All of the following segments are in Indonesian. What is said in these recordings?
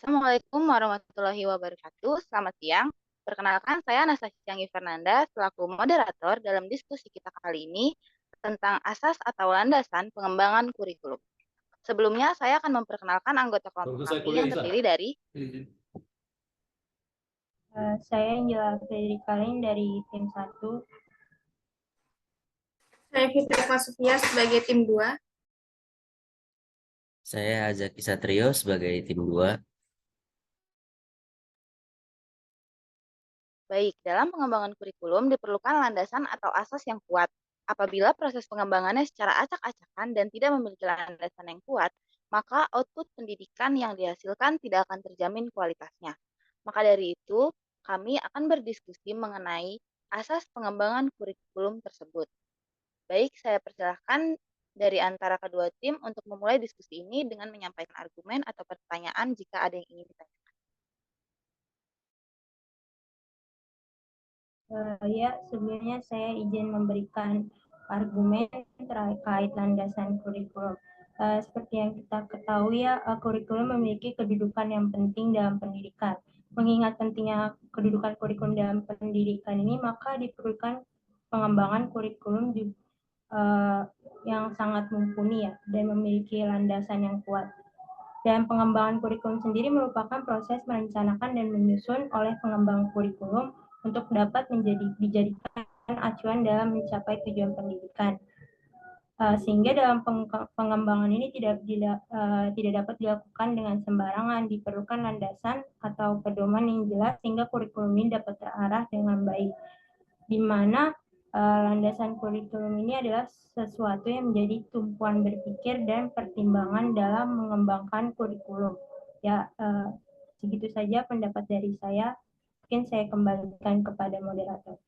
Assalamualaikum warahmatullahi wabarakatuh. Selamat siang. Perkenalkan, saya Anastasia Fernanda selaku moderator dalam diskusi kita kali ini tentang asas atau landasan pengembangan kurikulum. Sebelumnya, saya akan memperkenalkan anggota kelompok Waktu saya kami kuliah yang bisa. terdiri dari Saya Angela Frederikalin dari tim 1. Saya Fitri Sofia sebagai tim 2. Saya Azaki Satrio sebagai tim 2. Baik, dalam pengembangan kurikulum diperlukan landasan atau asas yang kuat. Apabila proses pengembangannya secara acak-acakan dan tidak memiliki landasan yang kuat, maka output pendidikan yang dihasilkan tidak akan terjamin kualitasnya. Maka dari itu, kami akan berdiskusi mengenai asas pengembangan kurikulum tersebut. Baik, saya persilahkan dari antara kedua tim untuk memulai diskusi ini dengan menyampaikan argumen atau pertanyaan jika ada yang ingin ditanyakan. Ya, sebelumnya saya izin memberikan argumen terkait landasan kurikulum. Seperti yang kita ketahui ya, kurikulum memiliki kedudukan yang penting dalam pendidikan. Mengingat pentingnya kedudukan kurikulum dalam pendidikan ini, maka diperlukan pengembangan kurikulum juga, yang sangat mumpuni ya, dan memiliki landasan yang kuat. Dan pengembangan kurikulum sendiri merupakan proses merencanakan dan menyusun oleh pengembang kurikulum untuk dapat dijadikan acuan dalam mencapai tujuan pendidikan. Sehingga dalam pengembangan ini tidak dapat dilakukan dengan sembarangan, diperlukan landasan atau pedoman yang jelas sehingga kurikulum ini dapat terarah dengan baik. Di mana landasan kurikulum ini adalah sesuatu yang menjadi tumpuan berpikir dan pertimbangan dalam mengembangkan kurikulum. Ya, segitu saja pendapat dari saya. Mungkin saya kembalikan kepada moderator.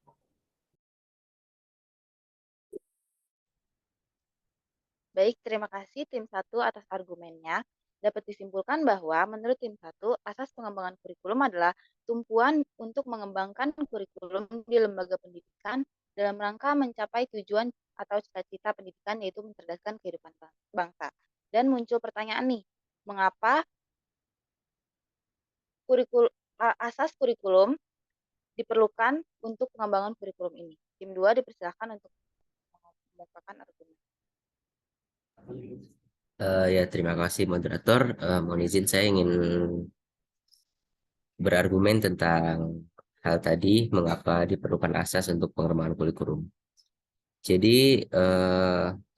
Baik, terima kasih tim 1 atas argumennya. Dapat disimpulkan bahwa menurut tim 1, asas pengembangan kurikulum adalah tumpuan untuk mengembangkan kurikulum di lembaga pendidikan dalam rangka mencapai tujuan atau cita-cita pendidikan yaitu mencerdaskan kehidupan bangsa. Dan muncul pertanyaan nih, mengapa asas kurikulum diperlukan untuk pengembangan kurikulum ini? Tim 2 dipersilakan untuk mengumpulkan argumen. Ya, terima kasih moderator. Mohon izin saya ingin berargumen tentang hal tadi, mengapa diperlukan asas untuk pengembangan kurikulum. Jadi,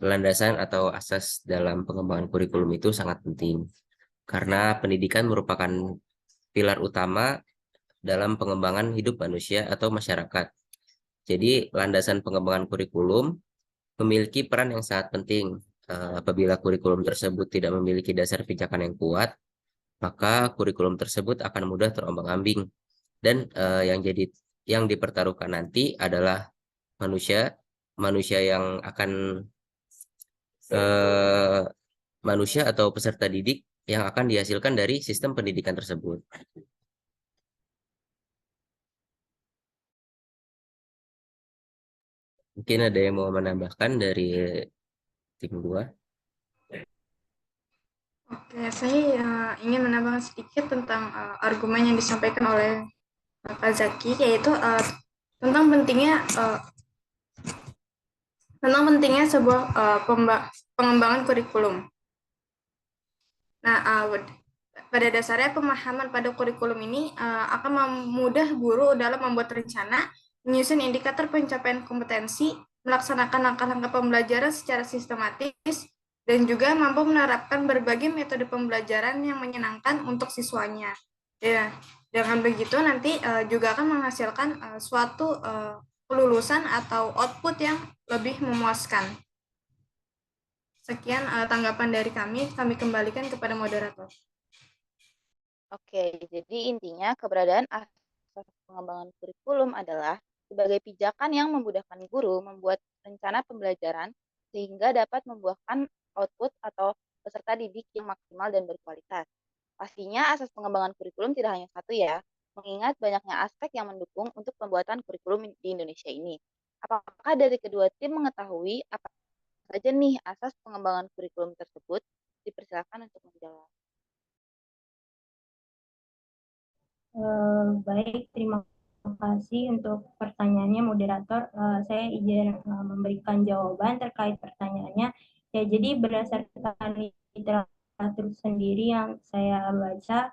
landasan atau asas dalam pengembangan kurikulum itu sangat penting karena pendidikan merupakan pilar utama dalam pengembangan hidup manusia atau masyarakat. Jadi, landasan pengembangan kurikulum memiliki peran yang sangat penting. Apabila kurikulum tersebut tidak memiliki dasar pijakan yang kuat, maka kurikulum tersebut akan mudah terombang-ambing. Dan yang dipertaruhkan nanti adalah manusia yang akan eh, manusia atau peserta didik yang akan dihasilkan dari sistem pendidikan tersebut. Mungkin ada yang mau menambahkan dari tim 2? Oke, saya ingin menambahkan sedikit tentang argumen yang disampaikan oleh Pak Zaki, yaitu tentang pentingnya sebuah pengembangan kurikulum. Nah, pada dasarnya pemahaman pada kurikulum ini akan memudah guru dalam membuat rencana, menyusun indikator pencapaian kompetensi, melaksanakan langkah-langkah pembelajaran secara sistematis, dan juga mampu menerapkan berbagai metode pembelajaran yang menyenangkan untuk siswanya. Ya, dengan begitu nanti juga akan menghasilkan suatu kelulusan atau output yang lebih memuaskan. Sekian tanggapan dari kami kembalikan kepada moderator. Oke, jadi intinya keberadaan asas pengembangan kurikulum adalah sebagai pijakan yang memudahkan guru membuat rencana pembelajaran sehingga dapat membuahkan output atau peserta didik yang maksimal dan berkualitas. Pastinya asas pengembangan kurikulum tidak hanya satu ya, mengingat banyaknya aspek yang mendukung untuk pembuatan kurikulum di Indonesia ini. Apakah dari kedua tim mengetahui apa saja nih asas pengembangan kurikulum tersebut? Dipersilakan untuk menjawab. Baik, terima kasih untuk pertanyaannya moderator. Saya izin memberikan jawaban terkait pertanyaannya. Ya, jadi berdasarkan literatur sendiri yang saya baca,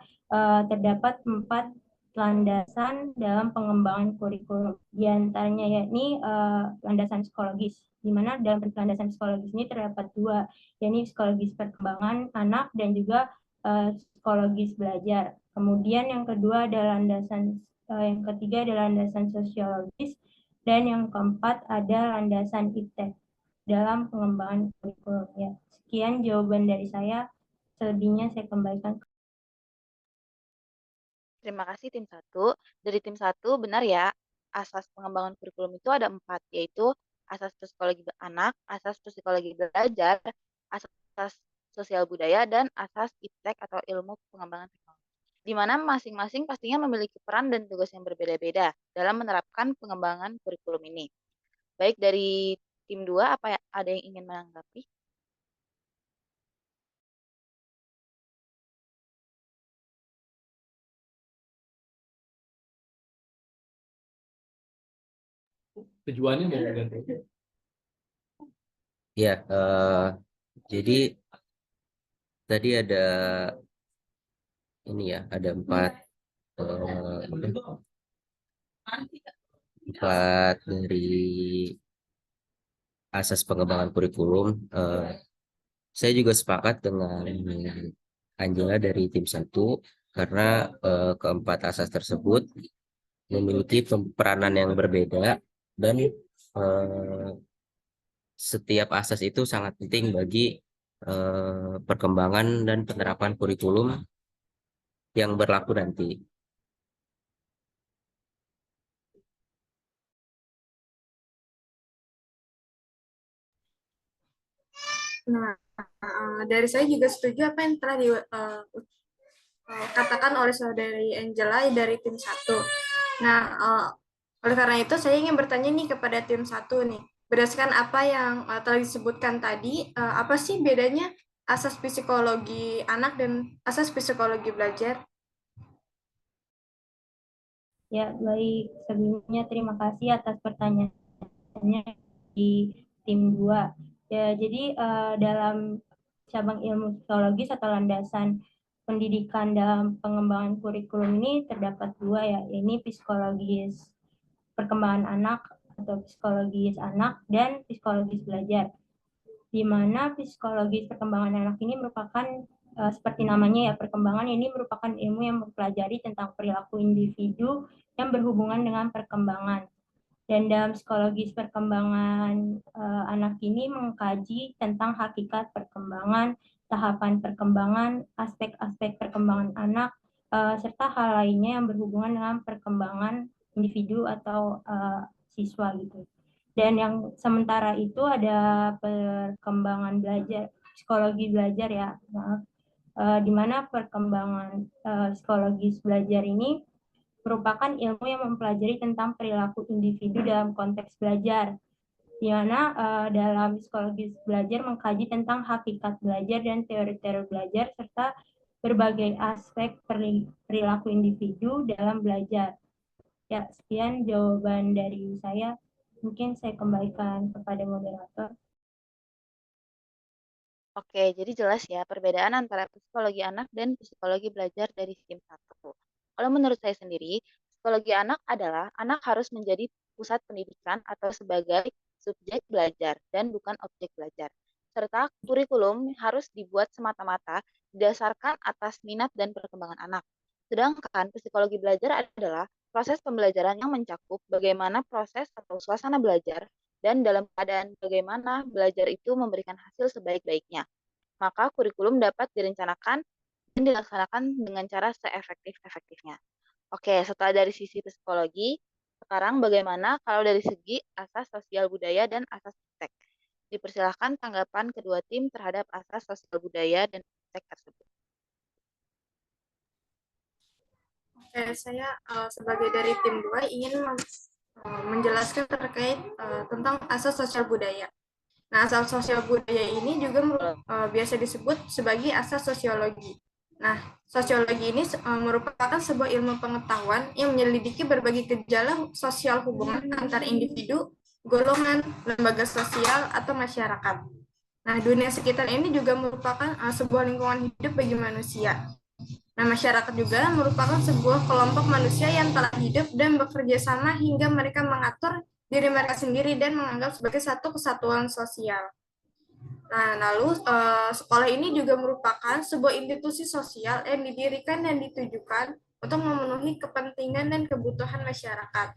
terdapat 4 landasan dalam pengembangan kurikulum. Di antaranya yakni landasan psikologis, di mana dalam landasan psikologis ini terdapat 2, yakni psikologis perkembangan anak dan juga psikologis belajar. Kemudian yang kedua adalah yang ketiga adalah landasan sosiologis, dan yang keempat ada landasan iptek dalam pengembangan kurikulum. Ya, sekian jawaban dari saya. Selebihnya saya kembalikan. Terima kasih tim 1. Dari tim 1, benar ya, asas pengembangan kurikulum itu ada 4, yaitu asas psikologi anak, asas psikologi belajar, asas sosial budaya, dan asas iptek atau ilmu pengembangan teknologi. Di mana masing-masing pastinya memiliki peran dan tugas yang berbeda-beda dalam menerapkan pengembangan kurikulum ini. Baik, dari tim 2, ada yang ingin menanggapi? Tujuannya mau ganti. Ya, jadi tadi ada ini ya, ada 4 dari asas pengembangan kurikulum. Saya juga sepakat dengan Angela dari tim 1 karena keempat asas tersebut memiliki peranan yang berbeda dan setiap asas itu sangat penting bagi perkembangan dan penerapan kurikulum yang berlaku nanti. Nah, dari saya juga setuju apa yang telah dikatakan oleh saudari Angela dari tim 1. Nah, oleh karena itu saya ingin bertanya nih kepada tim 1 nih. Berdasarkan apa yang telah disebutkan tadi, apa sih bedanya asas psikologi anak dan asas psikologi belajar? Ya, baik. Sebelumnya terima kasih atas pertanyaannya di tim 2. Ya, jadi dalam cabang ilmu psikologis atau landasan pendidikan dalam pengembangan kurikulum ini terdapat 2 ya, ini psikologis perkembangan anak atau psikologis anak dan psikologis belajar. Di mana psikologis perkembangan anak ini merupakan seperti namanya ya, perkembangan ini merupakan ilmu yang mempelajari tentang perilaku individu yang berhubungan dengan perkembangan. Dan dalam psikologis perkembangan anak ini mengkaji tentang hakikat perkembangan, tahapan perkembangan, aspek-aspek perkembangan anak, serta hal lainnya yang berhubungan dengan perkembangan individu atau siswa gitu. Dan yang sementara itu ada perkembangan belajar, psikologi belajar ya, maaf, di mana perkembangan psikologis belajar ini merupakan ilmu yang mempelajari tentang perilaku individu dalam konteks belajar, di mana dalam psikologis belajar mengkaji tentang hakikat belajar dan teori-teori belajar serta berbagai aspek perilaku individu dalam belajar. Ya, sekian jawaban dari saya. Mungkin saya kembalikan kepada moderator. Oke, jadi jelas ya perbedaan antara psikologi anak dan psikologi belajar dari tim 1. Kalau menurut saya sendiri, psikologi anak adalah anak harus menjadi pusat pendidikan atau sebagai subjek belajar dan bukan objek belajar. Serta kurikulum harus dibuat semata-mata didasarkan atas minat dan perkembangan anak. Sedangkan psikologi belajar adalah proses pembelajaran yang mencakup bagaimana proses atau suasana belajar dan dalam keadaan bagaimana belajar itu memberikan hasil sebaik-baiknya. Maka kurikulum dapat direncanakan dan dilaksanakan dengan cara seefektif-efektifnya. Oke, setelah dari sisi psikologi, sekarang bagaimana kalau dari segi asas sosial budaya dan asas iptek? Dipersilahkan tanggapan kedua tim terhadap asas sosial budaya dan iptek tersebut. Saya sebagai dari tim 2 ingin menjelaskan terkait tentang asas sosial budaya. Nah, asas sosial budaya ini juga biasa disebut sebagai asas sosiologi. Nah, sosiologi ini merupakan sebuah ilmu pengetahuan yang menyelidiki berbagai gejala sosial hubungan antar individu, golongan, lembaga sosial, atau masyarakat. Nah, dunia sekitar ini juga merupakan sebuah lingkungan hidup bagi manusia. Nah, masyarakat juga merupakan sebuah kelompok manusia yang telah hidup dan bekerja sama hingga mereka mengatur diri mereka sendiri dan menganggap sebagai satu kesatuan sosial. Nah, lalu sekolah ini juga merupakan sebuah institusi sosial yang didirikan dan ditujukan untuk memenuhi kepentingan dan kebutuhan masyarakat.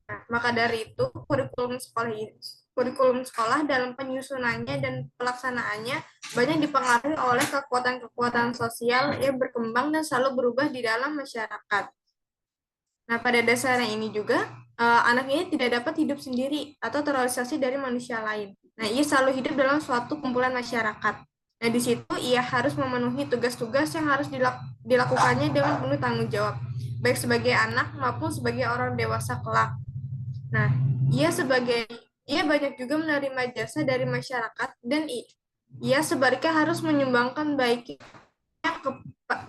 Nah, maka dari itu, kurikulum sekolah dalam penyusunannya dan pelaksanaannya banyak dipengaruhi oleh kekuatan-kekuatan sosial yang berkembang dan selalu berubah di dalam masyarakat. Nah, pada dasarnya ini juga, anak ini tidak dapat hidup sendiri atau terrealisasi dari manusia lain. Nah, ia selalu hidup dalam suatu kumpulan masyarakat. Nah, di situ ia harus memenuhi tugas-tugas yang harus dilakukannya dengan penuh tanggung jawab, baik sebagai anak maupun sebagai orang dewasa kelak. Nah, ia banyak juga menerima jasa dari masyarakat dan ia sebaliknya harus menyumbangkan baiknya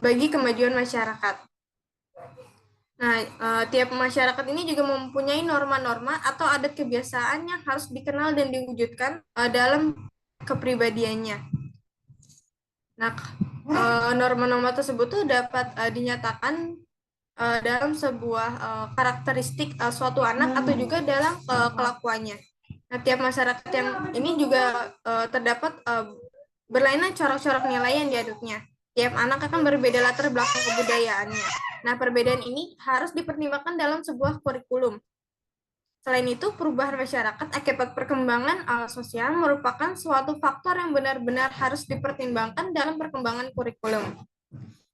bagi kemajuan masyarakat. Nah, tiap masyarakat ini juga mempunyai norma-norma atau adat kebiasaan yang harus dikenal dan diwujudkan dalam kepribadiannya. Nah, norma-norma tersebut tuh dapat dinyatakan dalam sebuah karakteristik suatu anak atau juga dalam kelakuannya. Nah, tiap masyarakat yang ini juga terdapat berlainan corak-corak nilai yang diadutnya. Tiap anak akan berbeda latar belakang kebudayaannya. Nah, perbedaan ini harus dipertimbangkan dalam sebuah kurikulum. Selain itu, perubahan masyarakat akibat perkembangan sosial merupakan suatu faktor yang benar-benar harus dipertimbangkan dalam perkembangan kurikulum.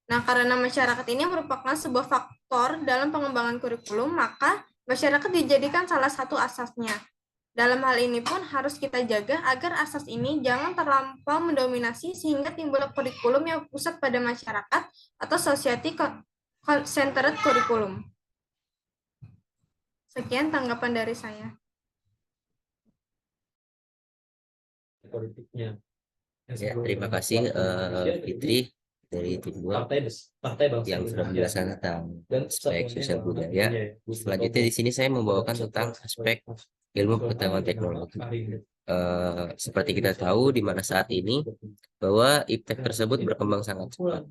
Nah, karena masyarakat ini merupakan sebuah faktor dalam pengembangan kurikulum, maka masyarakat dijadikan salah satu asasnya. Dalam hal ini pun harus kita jaga agar asas ini jangan terlampau mendominasi sehingga timbul kurikulum yang pusat pada masyarakat atau society centered kurikulum. Sekian tanggapan dari saya. Politiknya. Ya, terima kasih Fitri dari tim 2 yang sudah menjelaskan tentang aspek sosial budaya. Selanjutnya di sini saya membawakan tentang aspek ilmu pengetahuan teknologi. Seperti kita tahu di mana saat ini bahwa iptek tersebut berkembang sangat cepat.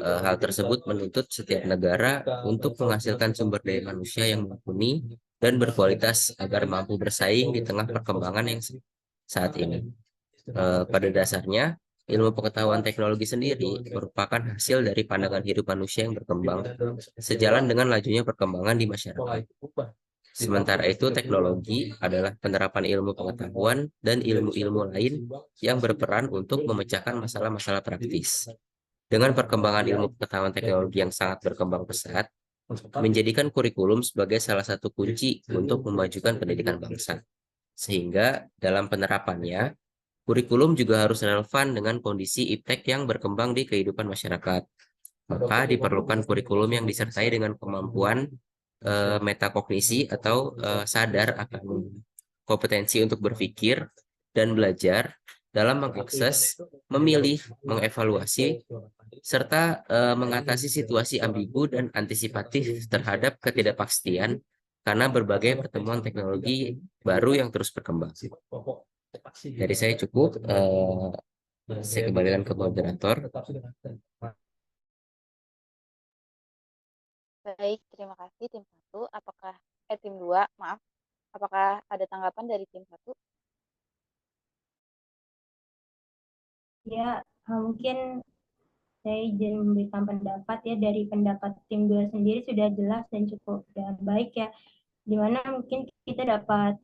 Hal tersebut menuntut setiap negara untuk menghasilkan sumber daya manusia yang mumpuni dan berkualitas agar mampu bersaing di tengah perkembangan yang saat ini. Pada dasarnya, ilmu pengetahuan teknologi sendiri merupakan hasil dari pandangan hidup manusia yang berkembang sejalan dengan lajunya perkembangan di masyarakat. Sementara itu, teknologi adalah penerapan ilmu pengetahuan dan ilmu-ilmu lain yang berperan untuk memecahkan masalah-masalah praktis. Dengan perkembangan ilmu pengetahuan teknologi yang sangat berkembang pesat, menjadikan kurikulum sebagai salah satu kunci untuk memajukan pendidikan bangsa. Sehingga dalam penerapannya, kurikulum juga harus relevan dengan kondisi iptek yang berkembang di kehidupan masyarakat. Maka diperlukan kurikulum yang disertai dengan kemampuan metakognisi atau sadar akan kompetensi untuk berpikir dan belajar dalam mengakses, memilih, mengevaluasi, serta mengatasi situasi ambigu dan antisipatif terhadap ketidakpastian karena berbagai pertemuan teknologi baru yang terus berkembang. Dari saya cukup, saya kembalikan ke moderator. Baik, terima kasih tim 1. Tim 2, maaf. Apakah ada tanggapan dari tim 1? Ya, mungkin saya izin memberikan pendapat ya. Dari pendapat tim 2 sendiri sudah jelas dan cukup baik ya, dimana mungkin kita dapat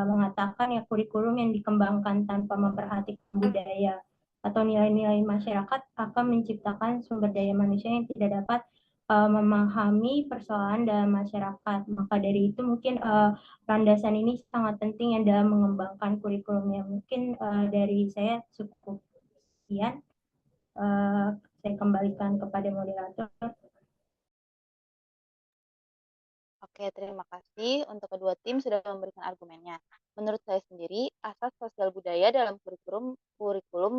mengatakan ya kurikulum yang dikembangkan tanpa memperhatikan budaya atau nilai-nilai masyarakat akan menciptakan sumber daya manusia yang tidak dapat memahami persoalan dalam masyarakat. Maka dari itu mungkin landasan ini sangat penting yang dalam mengembangkan kurikulumnya. Mungkin dari saya cukup sekian. Saya kembalikan kepada moderator. Oke, terima kasih untuk kedua tim sudah memberikan argumennya. Menurut saya sendiri, asas sosial budaya dalam kurikulum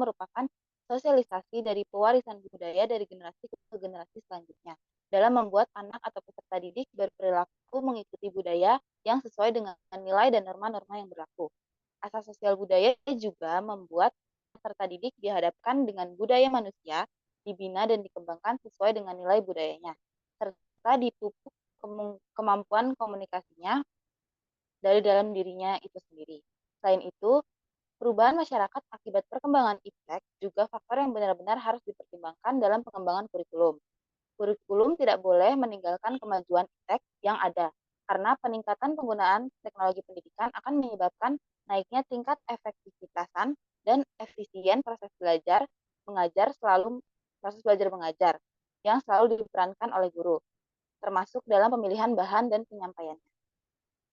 merupakan sosialisasi sosialisasi dari pewarisan budaya dari generasi ke generasi selanjutnya dalam membuat anak atau peserta didik berperilaku mengikuti budaya yang sesuai dengan nilai dan norma-norma yang berlaku. Asas sosial budaya juga membuat peserta didik dihadapkan dengan budaya manusia, dibina dan dikembangkan sesuai dengan nilai budayanya, serta dipupuk kemampuan komunikasinya dari dalam dirinya itu sendiri. Selain itu, perubahan masyarakat akibat perkembangan iptek juga faktor yang benar-benar harus dipertimbangkan dalam pengembangan kurikulum. Kurikulum tidak boleh meninggalkan kemajuan iptek yang ada, karena peningkatan penggunaan teknologi pendidikan akan menyebabkan naiknya tingkat efektivitasan dan efisien proses belajar mengajar yang selalu diperankan oleh guru, termasuk dalam pemilihan bahan dan penyampaiannya.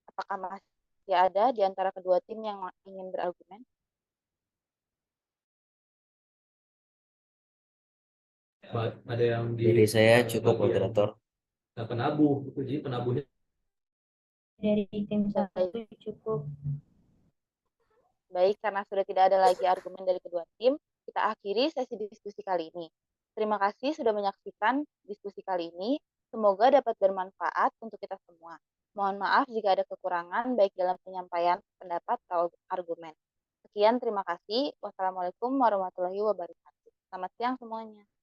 Apakah masih ada di antara kedua tim yang ingin berargumen? Ada yang Dari saya cukup, moderator. Nah, penabuh, jadi penabuhnya Dari tim satu cukup. Baik, karena sudah tidak ada lagi argumen dari kedua tim, kita akhiri sesi diskusi kali ini. Terima kasih sudah menyaksikan diskusi kali ini. Semoga dapat bermanfaat untuk kita semua. Mohon maaf jika ada kekurangan baik dalam penyampaian pendapat atau argumen. Sekian, terima kasih. Wassalamualaikum warahmatullahi wabarakatuh. Selamat siang semuanya.